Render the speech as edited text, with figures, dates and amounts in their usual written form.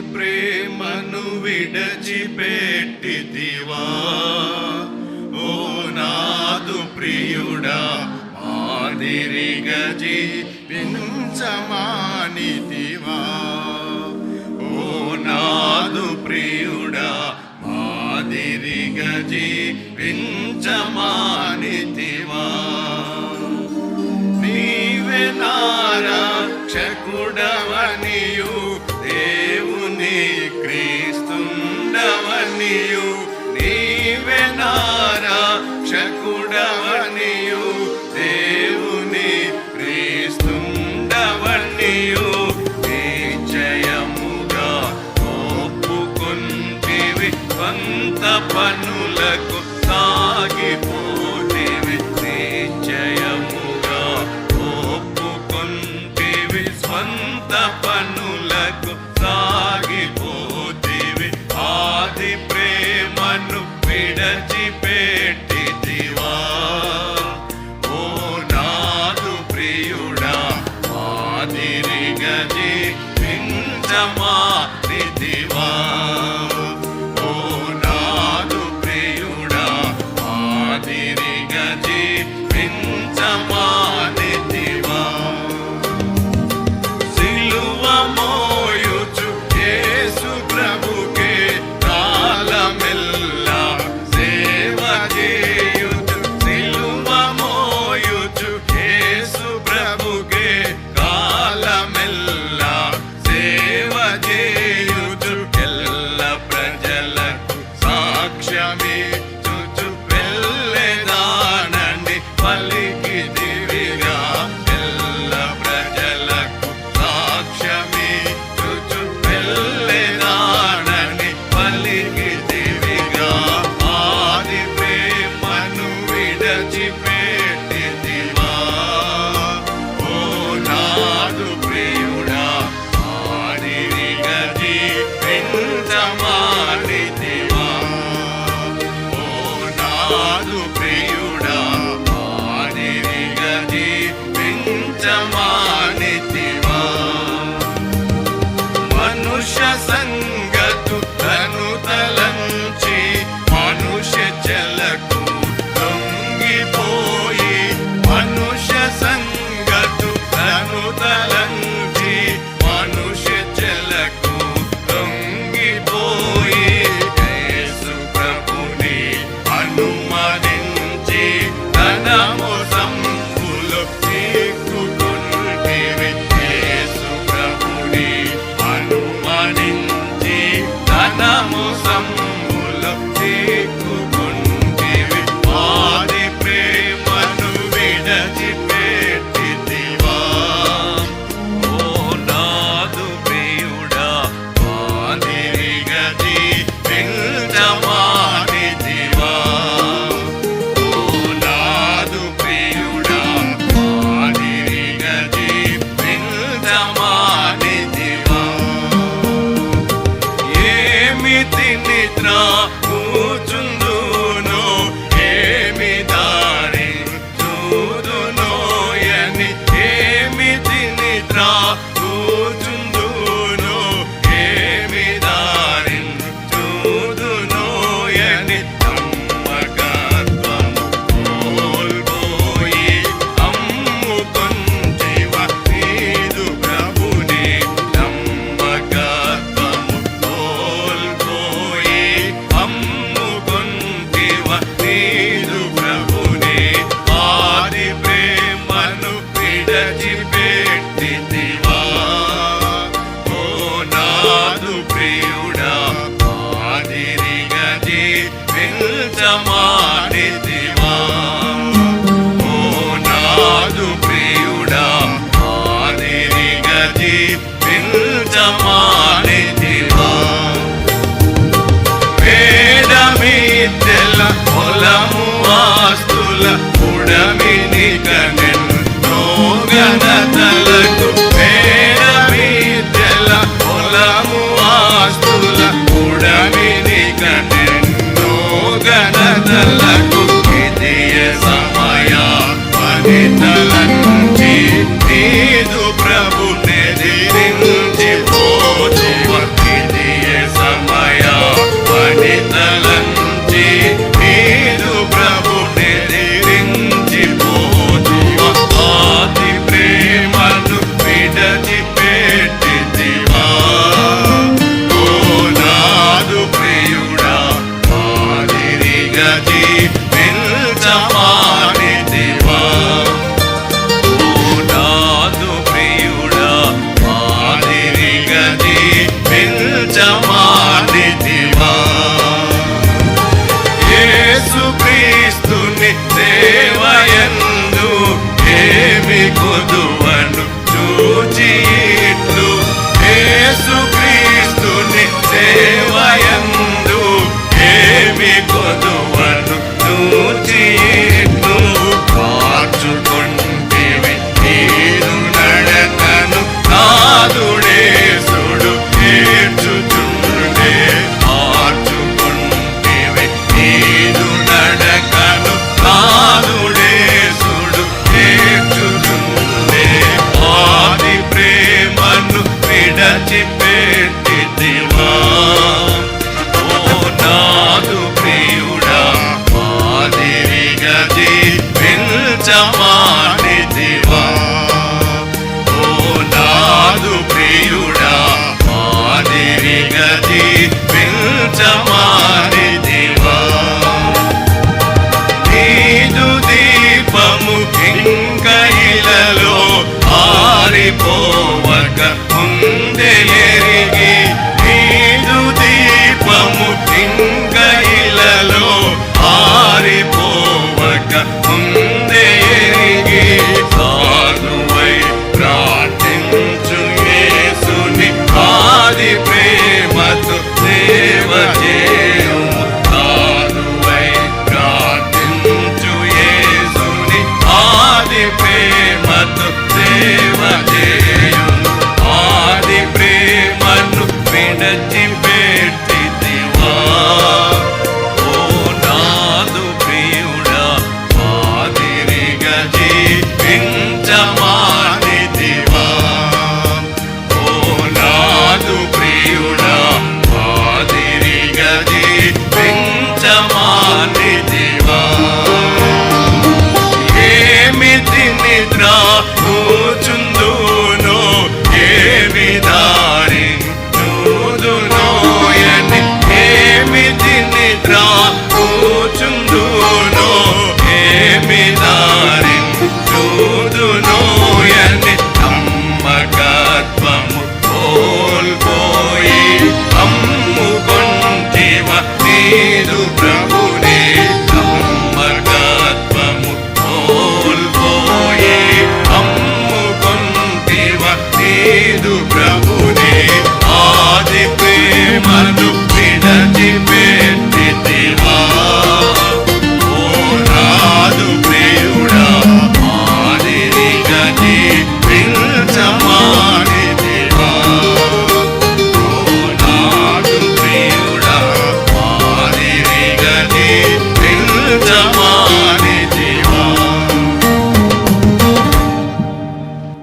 ప్రేమను విడచిపెట్టితివా ఓ నాదు ప్రియుడా మాదిరిగా జీవించమానితివా ఓ నాదు ప్రియుడా మాదిరిగా జీవించమానితివా నీవే నా రక్షకుడవనియు దేవుని క్రీస్తుండవనియు నీవే నా రక్షకుడవనియు దేవుని క్రీస్తుండవనియు నిశ్చయముగా ఒప్పుకొంటివి స్వంత పనులకు సాగిపోతివి నిశ్చయముగా ఒప్పుకొంటివి స్వంత పనులకు సాగిపోతివి ఆది ప్రేమను విడచిపెట్టితివా ఓ నాదు ప్రియుడా మాదిరిగా జీవించమానితివా ఓ నాదు ప్రియుడా మాదిరిగా జీవించమానితివా సిలువ మోయుచు యేసు ప్రభుకే కాలమెల్లా సేవ చేయుచు సిలువ మోయుచు యేసు ప్రభుకే కాలమెల్లా సేవ చేయుచు ఎల్ల ప్రజలకు సాక్ష్యమిచ్చుచు వెళ్ళేదానండి పలికితివిగా ఎల్ల ప్రజలకు సాక్ష్యమిచ్చుచు వెళ్ళేదానని పలికితివిగా ఆది ప్రేమను విడచిపెట్టితివా ఓ నాదు ప్రియుడా మాదిరిగా జీవించమానితివా ఓ నాదు ప్రియుడా మాదిరిగా జీవించమానితివా మనుష్య సంగతు తను తలంచి మనుష్య చెలకు లొంగిపోయి మనుష్య సంగతు తను తలంచి మనుష్య చెలకు లొంగిపోయి యేసు ప్రభుని అనుమతించి తన మోసంబులో చిక్కుకొంటివి యేసు ప్రభుని అనుమతించి తన మోసంబులో చిక్కుకొంటివి ఆది ప్రేమను విడచిపెట్టితివా ఓ నాదు ప్రియుడా మాదిరిగా జీవించమానితివా ఓ నాదు ప్రియుడా మాదిరిగా జీవించమానితివా ఏమిటి నిద్ర కూచుందునో ఏమి దారి చూదునోయని ఏమిటి నిద్ర కూచుందునో ఏమి దారి చూదునోయని నమ్మకత్వము కోల్పోయి అమ్ముకొంటివ నీదు ప్రభుని నమ్మకత్వము కోల్పోయి అమ్ముకొంటివ నీదు ప్రభుని ఆది ప్రేమను విడచిపెట్టితివా ఓ నాదు ప్రియుడా మాదిరిగా జీవించమానితివా ఓ నాదు ప్రియుడా మాదిరిగా జీవించమానితివా వేదమిద్దెల పొలము ఆస్తుల ఉడమిని కనెన్నో ఘనతలకు వేదమిద్దెల పొలము ఆస్తుల ఉడమిని కనెన్నో ఘనతలకు ఇదియ సమయ పనితలంచి నీదు ప్రభుని దిరించి పోచి నాశమానిదివా. నీదు దీపము ఇంక ఇలలో ఆరిపోవక ముందెరిగి, నీదు దీపము ఇంక ఇలలో ఆరిపో